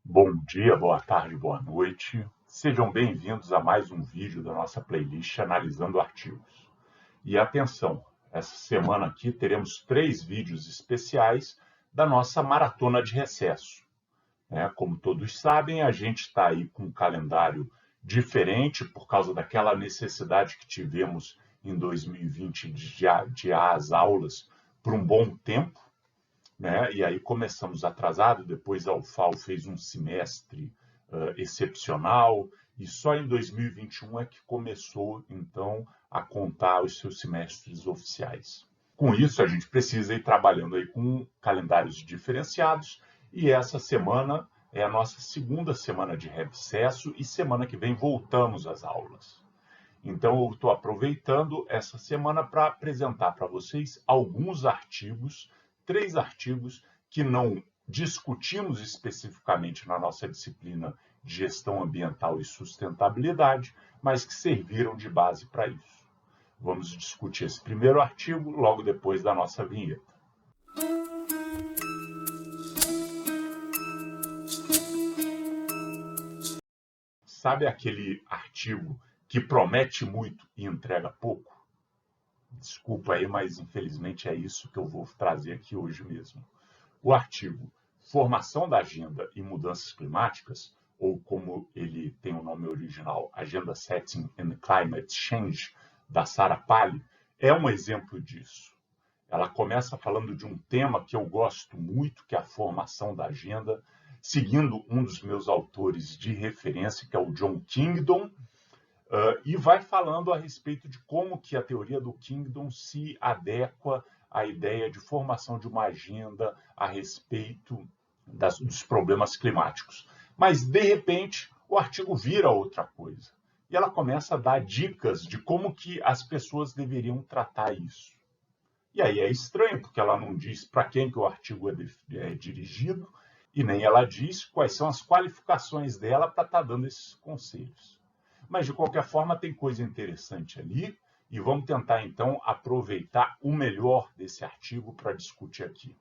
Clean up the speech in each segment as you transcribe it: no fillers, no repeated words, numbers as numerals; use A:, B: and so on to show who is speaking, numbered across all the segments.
A: Bom dia, boa tarde, boa noite. Sejam bem-vindos a mais um vídeo da nossa playlist analisando artigos. E atenção, essa semana aqui teremos 3 vídeos especiais da nossa maratona de recesso. Como todos sabem, a gente está aí com um calendário diferente por causa daquela necessidade que tivemos em 2020 de adiar as aulas por um bom tempo. E aí começamos atrasado, depois a UFAL fez um semestre excepcional, e só em 2021 é que começou, então, a contar os seus semestres oficiais. Com isso, a gente precisa ir trabalhando aí com calendários diferenciados, e essa semana é a nossa segunda semana de recesso, e semana que vem voltamos às aulas. Então, eu estou aproveitando essa semana para apresentar para vocês alguns artigos, 3 artigos que não discutimos especificamente na nossa disciplina de gestão ambiental e sustentabilidade, mas que serviram de base para isso. Vamos discutir esse primeiro artigo logo depois da nossa vinheta. Sabe aquele artigo que promete muito e entrega pouco? Desculpa aí, mas infelizmente é isso que eu vou trazer aqui hoje mesmo. O artigo Formação da Agenda e Mudanças Climáticas, ou como ele tem o nome original, Agenda Setting and Climate Change, da Sarah Palin, é um exemplo disso. Ela começa falando de um tema que eu gosto muito, que é a formação da agenda, seguindo um dos meus autores de referência, que é o John Kingdon, e vai falando a respeito de como que a teoria do Kingdon se adequa à ideia de formação de uma agenda a respeito dos problemas climáticos. Mas, de repente, o artigo vira outra coisa. E ela começa a dar dicas de como que as pessoas deveriam tratar isso. E aí é estranho, porque ela não diz para quem que o artigo é dirigido e nem ela diz quais são as qualificações dela para estar dando esses conselhos. Mas, de qualquer forma, tem coisa interessante ali e vamos tentar, então, aproveitar o melhor desse artigo para discutir aqui.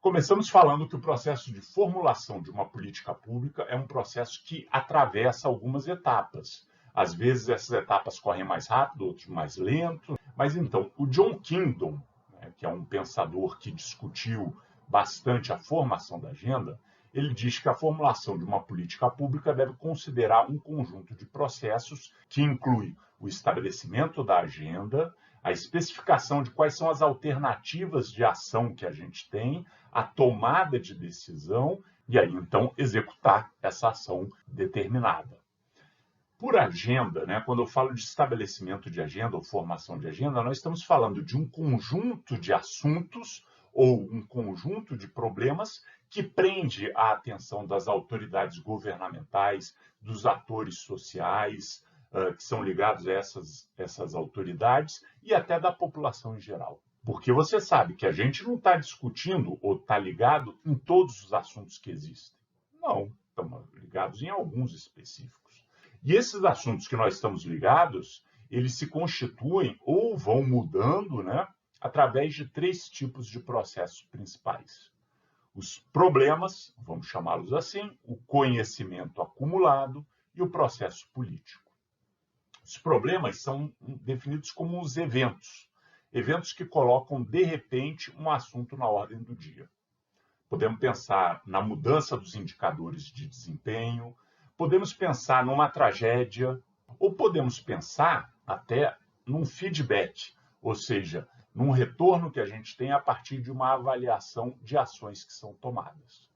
A: Começamos falando que o processo de formulação de uma política pública é um processo que atravessa algumas etapas. Às vezes, essas etapas correm mais rápido, outras mais lento. Mas, então, o John Kingdon, que é um pensador que discutiu bastante a formação da agenda, ele diz que a formulação de uma política pública deve considerar um conjunto de processos que inclui o estabelecimento da agenda, a especificação de quais são as alternativas de ação que a gente tem, a tomada de decisão e aí, então, executar essa ação determinada. Por agenda, quando eu falo de estabelecimento de agenda ou formação de agenda, nós estamos falando de um conjunto de assuntos ou um conjunto de problemas que prende a atenção das autoridades governamentais, dos atores sociais, que são ligados a essas autoridades e até da população em geral. Porque você sabe que a gente não está discutindo ou está ligado em todos os assuntos que existem. Não, estamos ligados em alguns específicos. E esses assuntos que nós estamos ligados, eles se constituem ou vão mudando, através de 3 tipos de processos principais. Os problemas, vamos chamá-los assim, o conhecimento acumulado e o processo político. Os problemas são definidos como os eventos que colocam, de repente, um assunto na ordem do dia. Podemos pensar na mudança dos indicadores de desempenho, podemos pensar numa tragédia, ou podemos pensar até num feedback, ou seja, num retorno que a gente tem a partir de uma avaliação de ações que são tomadas.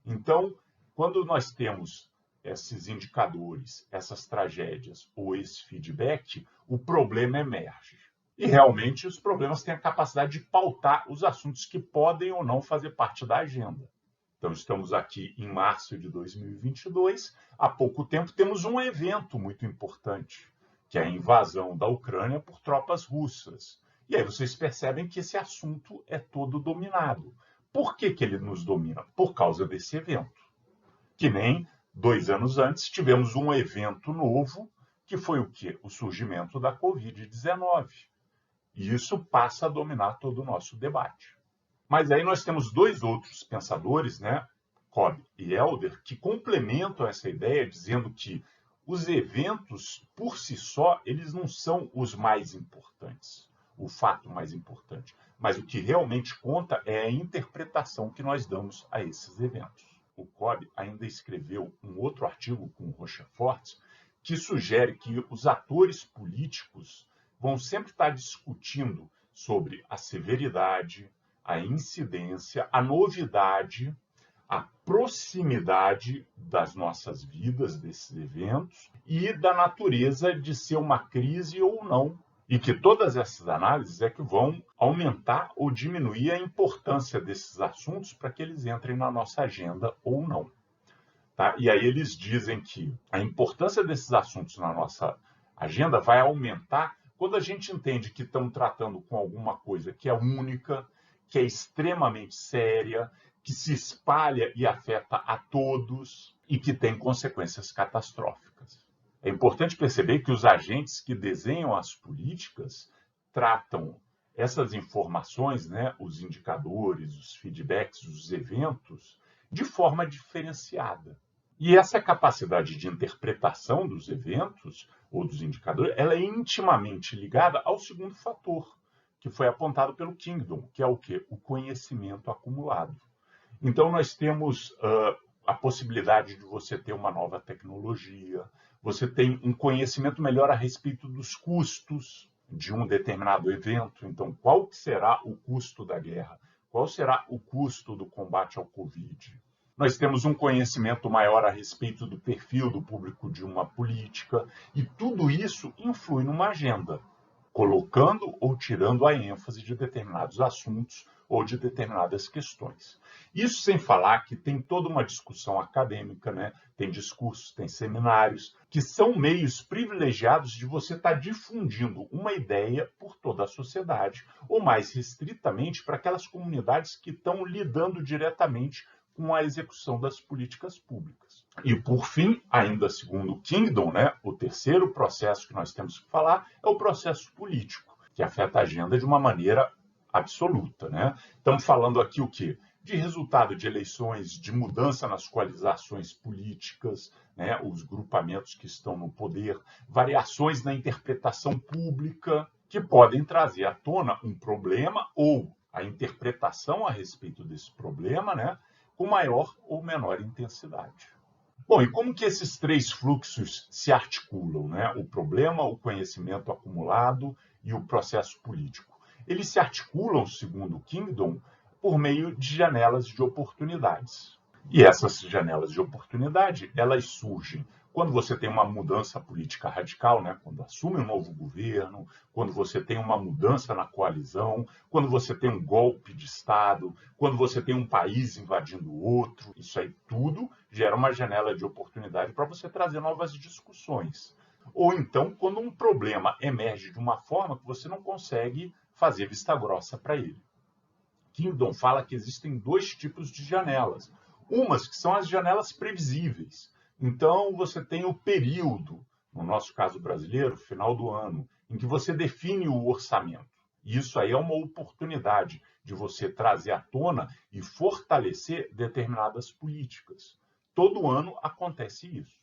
A: Então, quando nós temos esses indicadores, essas tragédias ou esse feedback, o problema emerge. E realmente os problemas têm a capacidade de pautar os assuntos que podem ou não fazer parte da agenda. Então, estamos aqui em março de 2022. Há pouco tempo temos um evento muito importante, que é a invasão da Ucrânia por tropas russas. E aí vocês percebem que esse assunto é todo dominado. Por que ele nos domina? Por causa desse evento. Que nem 2 anos antes tivemos um evento novo, que foi o quê? O surgimento da Covid-19. E isso passa a dominar todo o nosso debate. Mas aí nós temos 2 outros pensadores, Cobb e Elder, que complementam essa ideia dizendo que os eventos, por si só, eles não são os mais importantes, o fato mais importante, mas o que realmente conta é a interpretação que nós damos a esses eventos. O Cobb ainda escreveu um outro artigo com o Rochefort, que sugere que os atores políticos vão sempre estar discutindo sobre a severidade, a incidência, a novidade, a proximidade das nossas vidas, desses eventos, e da natureza de ser uma crise ou não. E que todas essas análises é que vão aumentar ou diminuir a importância desses assuntos para que eles entrem na nossa agenda ou não. Tá? E aí eles dizem que a importância desses assuntos na nossa agenda vai aumentar quando a gente entende que estamos tratando com alguma coisa que é única, que é extremamente séria, que se espalha e afeta a todos e que tem consequências catastróficas. É importante perceber que os agentes que desenham as políticas tratam essas informações, né, os indicadores, os feedbacks, os eventos, de forma diferenciada. E essa capacidade de interpretação dos eventos ou dos indicadores, ela é intimamente ligada ao segundo fator, que foi apontado pelo Kingdom, que é o quê? O conhecimento acumulado. Então, nós temos a possibilidade de você ter uma nova tecnologia, você tem um conhecimento melhor a respeito dos custos de um determinado evento. Então, qual será o custo da guerra? Qual será o custo do combate ao Covid? Nós temos um conhecimento maior a respeito do perfil do público de uma política, e tudo isso influi numa agenda, colocando ou tirando a ênfase de determinados assuntos ou de determinadas questões. Isso sem falar que tem toda uma discussão acadêmica, né? Tem discursos, tem seminários, que são meios privilegiados de você estar difundindo uma ideia por toda a sociedade, ou mais restritamente para aquelas comunidades que estão lidando diretamente com a execução das políticas públicas. E, por fim, ainda segundo Kingdom, né, o terceiro processo que nós temos que falar é o processo político, que afeta a agenda de uma maneira absoluta. Né? Estamos falando aqui o quê? De resultado de eleições, de mudança nas coalizações políticas, né, os grupamentos que estão no poder, variações na interpretação pública, que podem trazer à tona um problema ou a interpretação a respeito desse problema, né, com maior ou menor intensidade. Bom, e como que esses três fluxos se articulam, né? O problema, o conhecimento acumulado e o processo político. Eles se articulam, segundo Kingdom, por meio de janelas de oportunidades. E essas janelas de oportunidade, elas surgem quando você tem uma mudança política radical, né? Quando assume um novo governo, quando você tem uma mudança na coalizão, quando você tem um golpe de Estado, quando você tem um país invadindo o outro, isso aí tudo gera uma janela de oportunidade para você trazer novas discussões. Ou então, quando um problema emerge de uma forma que você não consegue fazer vista grossa para ele. Kingdom fala que existem dois tipos de janelas. Umas que são as janelas previsíveis. Então, você tem o período, no nosso caso brasileiro, final do ano, em que você define o orçamento. E isso aí é uma oportunidade de você trazer à tona e fortalecer determinadas políticas. Todo ano acontece isso.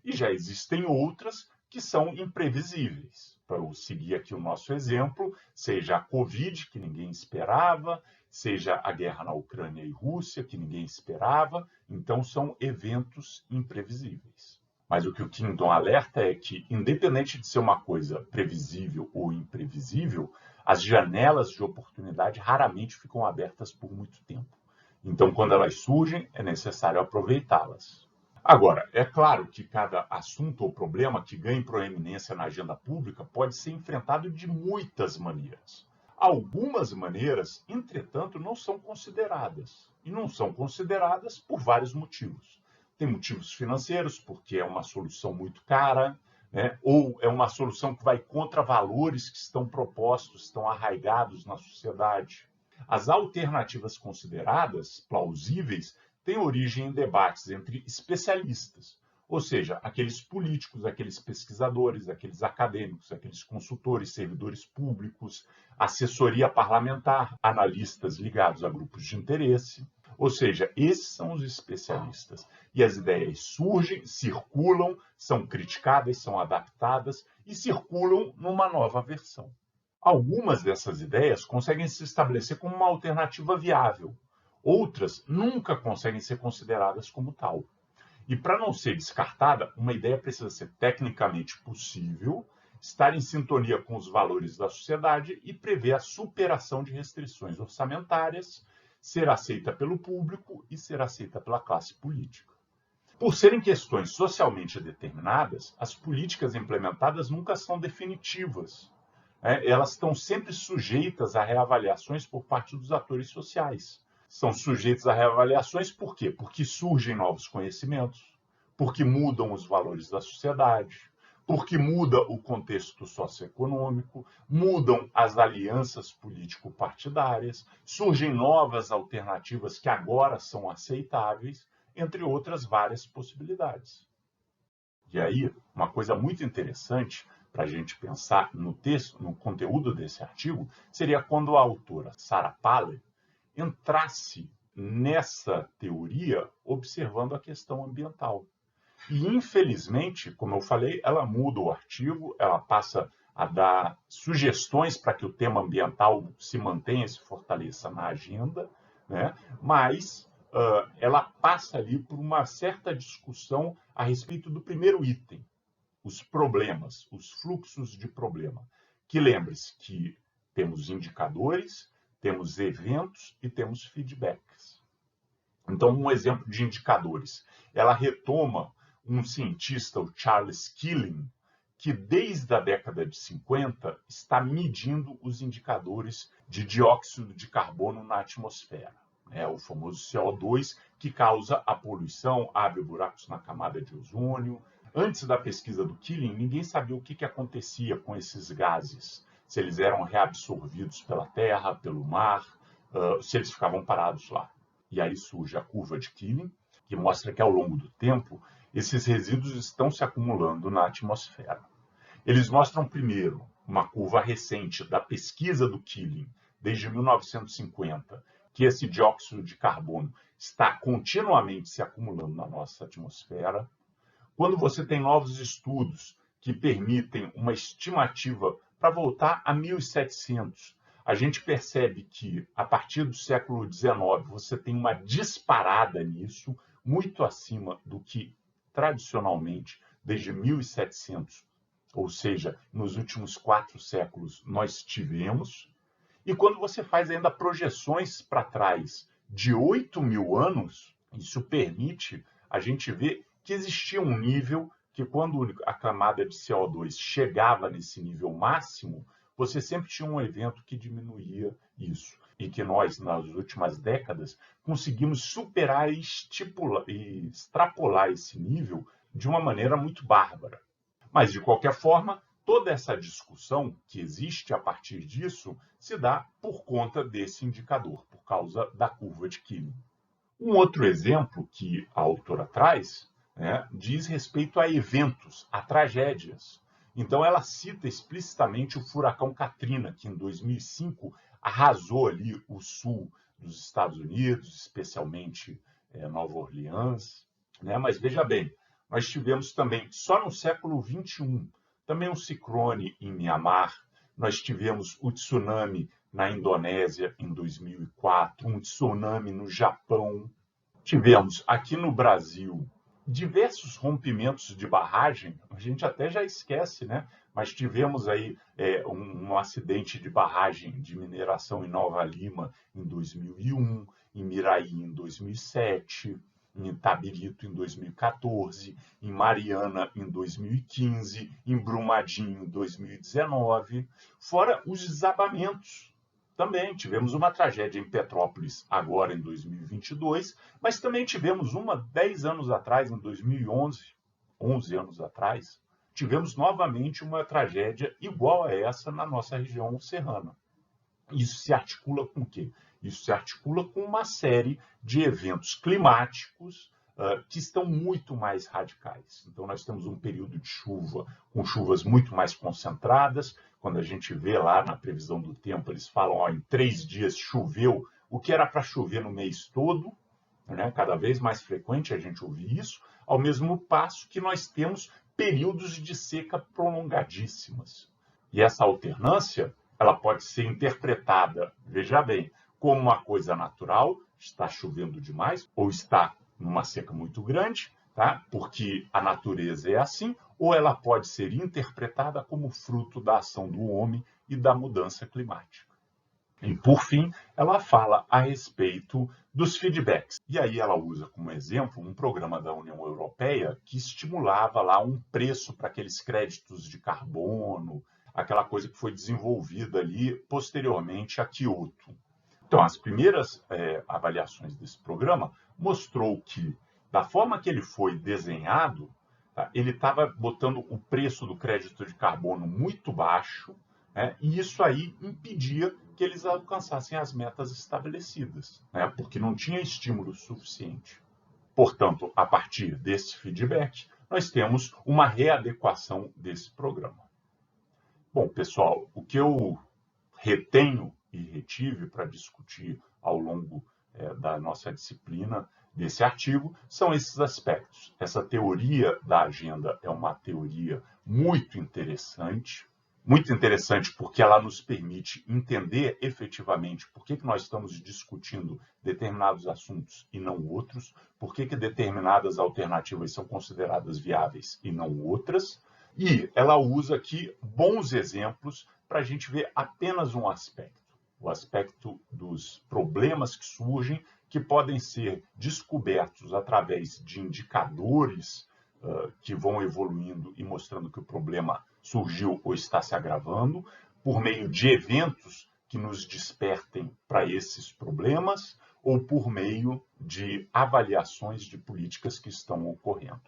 A: E já existem outras que são imprevisíveis. Para eu seguir aqui o nosso exemplo, seja a Covid, que ninguém esperava, seja a guerra na Ucrânia e Rússia, que ninguém esperava. Então, são eventos imprevisíveis. Mas o que o Kingdom alerta é que, independente de ser uma coisa previsível ou imprevisível, as janelas de oportunidade raramente ficam abertas por muito tempo. Então, quando elas surgem, é necessário aproveitá-las. Agora, é claro que cada assunto ou problema que ganhe proeminência na agenda pública pode ser enfrentado de muitas maneiras. Algumas maneiras, entretanto, não são consideradas. E não são consideradas por vários motivos. Tem motivos financeiros, porque é uma solução muito cara, né? Ou é uma solução que vai contra valores que estão propostos, estão arraigados na sociedade. As alternativas consideradas plausíveis têm origem em debates entre especialistas, Ou seja, aqueles políticos, aqueles pesquisadores, aqueles acadêmicos, aqueles consultores, servidores públicos, assessoria parlamentar, analistas ligados a grupos de interesse. Ou seja, esses são os especialistas. E as ideias surgem, circulam, são criticadas, são adaptadas e circulam numa nova versão. Algumas dessas ideias conseguem se estabelecer como uma alternativa viável. Outras nunca conseguem ser consideradas como tal. E para não ser descartada, uma ideia precisa ser tecnicamente possível, estar em sintonia com os valores da sociedade e prever a superação de restrições orçamentárias, ser aceita pelo público e ser aceita pela classe política. Por serem questões socialmente determinadas, as políticas implementadas nunca são definitivas. Elas estão sempre sujeitas a reavaliações por parte dos atores sociais. São sujeitos a reavaliações por quê? Porque surgem novos conhecimentos, porque mudam os valores da sociedade, porque muda o contexto socioeconômico, mudam as alianças político-partidárias, surgem novas alternativas que agora são aceitáveis, entre outras várias possibilidades. E aí, uma coisa muito interessante para a gente pensar no texto, no conteúdo desse artigo, seria quando a autora Sarah Palin entrasse nessa teoria observando a questão ambiental. E, infelizmente, como eu falei, ela muda o artigo, ela passa a dar sugestões para que o tema ambiental se mantenha e se fortaleça na agenda, né? Mas ela passa ali por uma certa discussão a respeito do primeiro item, os problemas, os fluxos de problema. Que lembre-se que temos indicadores, temos eventos e temos feedbacks. Então, um exemplo de indicadores. Ela retoma um cientista, o Charles Keeling, que desde a década de 50 está medindo os indicadores de dióxido de carbono na atmosfera. O famoso CO2, que causa a poluição, abre buracos na camada de ozônio. Antes da pesquisa do Keeling, ninguém sabia o que acontecia com esses gases. Se eles eram reabsorvidos pela terra, pelo mar, se eles ficavam parados lá. E aí surge a curva de Keeling, que mostra que ao longo do tempo, esses resíduos estão se acumulando na atmosfera. Eles mostram primeiro uma curva recente da pesquisa do Keeling, desde 1950, que esse dióxido de carbono está continuamente se acumulando na nossa atmosfera. Quando você tem novos estudos que permitem uma estimativa para voltar a 1700, a gente percebe que, a partir do século XIX, você tem uma disparada nisso, muito acima do que, tradicionalmente, desde 1700, ou seja, nos últimos 4 séculos, nós tivemos. E quando você faz ainda projeções para trás de 8.000 anos, isso permite a gente ver que existia um nível que, quando a camada de CO2 chegava nesse nível máximo, você sempre tinha um evento que diminuía isso. E que nós, nas últimas décadas, conseguimos superar e extrapolar esse nível de uma maneira muito bárbara. Mas, de qualquer forma, toda essa discussão que existe a partir disso se dá por conta desse indicador, por causa da curva de Keeling. Um outro exemplo que a autora traz diz respeito a eventos, a tragédias. Então, ela cita explicitamente o furacão Katrina, que em 2005 arrasou ali o sul dos Estados Unidos, especialmente Nova Orleans. Mas veja bem, nós tivemos também, só no século XXI, também um ciclone em Mianmar, nós tivemos o tsunami na Indonésia em 2004, um tsunami no Japão. Tivemos aqui no Brasil diversos rompimentos de barragem, a gente até já esquece, mas tivemos aí um acidente de barragem de mineração em Nova Lima em 2001, em Miraí em 2007, em Itabirito em 2014, em Mariana em 2015, em Brumadinho em 2019, fora os desabamentos. Também tivemos uma tragédia em Petrópolis agora em 2022, mas também tivemos uma 10 anos atrás, em 2011, 11 anos atrás, tivemos novamente uma tragédia igual a essa na nossa região serrana. Isso se articula com o quê? Isso se articula com uma série de eventos climáticos que estão muito mais radicais. Então, nós temos um período de chuva com chuvas muito mais concentradas. Quando a gente vê lá na previsão do tempo, eles falam, ó, em 3 dias choveu o que era para chover no mês todo, né? Cada vez mais frequente a gente ouvir isso, ao mesmo passo que nós temos períodos de seca prolongadíssimas. E essa alternância, ela pode ser interpretada, veja bem, como uma coisa natural, está chovendo demais, ou está numa seca muito grande, tá? Porque a natureza é assim, ou ela pode ser interpretada como fruto da ação do homem e da mudança climática. E, por fim, ela fala a respeito dos feedbacks. E aí ela usa como exemplo um programa da União Europeia que estimulava lá um preço para aqueles créditos de carbono, aquela coisa que foi desenvolvida ali posteriormente a Kyoto. Então, as primeiras avaliações desse programa mostrou que, da forma que ele foi desenhado, tá, ele estava botando o preço do crédito de carbono muito baixo, né, e isso aí impedia que eles alcançassem as metas estabelecidas, né, porque não tinha estímulo suficiente. Portanto, a partir desse feedback, nós temos uma readequação desse programa. Bom, pessoal, o que eu retenho e retive para discutir ao longo da nossa disciplina desse artigo são esses aspectos. Essa teoria da agenda é uma teoria muito interessante porque ela nos permite entender efetivamente por que nós estamos discutindo determinados assuntos e não outros, por que determinadas alternativas são consideradas viáveis e não outras, e ela usa aqui bons exemplos para a gente ver apenas um aspecto, o aspecto dos problemas que surgem, que podem ser descobertos através de indicadores que vão evoluindo e mostrando que o problema surgiu ou está se agravando, por meio de eventos que nos despertem para esses problemas ou por meio de avaliações de políticas que estão ocorrendo.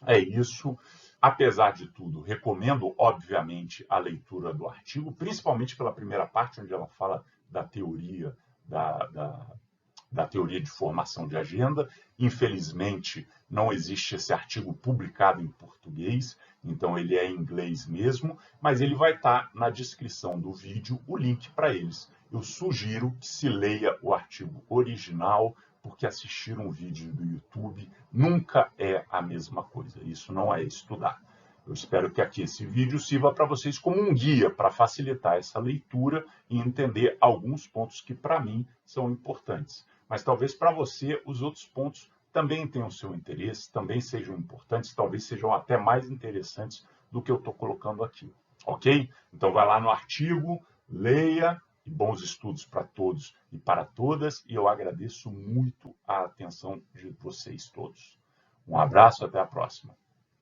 A: É isso. Apesar de tudo, recomendo, obviamente, a leitura do artigo, principalmente pela primeira parte, onde ela fala da teoria, da teoria de formação de agenda. Infelizmente, não existe esse artigo publicado em português, então ele é em inglês mesmo, mas ele vai estar na descrição do vídeo o link para eles. Eu sugiro que se leia o artigo original, porque assistir um vídeo do YouTube nunca é a mesma coisa. Isso não é estudar. Eu espero que aqui esse vídeo sirva para vocês como um guia para facilitar essa leitura e entender alguns pontos que, para mim, são importantes. Mas talvez para você os outros pontos também tenham seu interesse, também sejam importantes, talvez sejam até mais interessantes do que eu estou colocando aqui. Ok? Então vai lá no artigo, leia, e bons estudos para todos e para todas, e eu agradeço muito a atenção de vocês todos. Um abraço, até a próxima.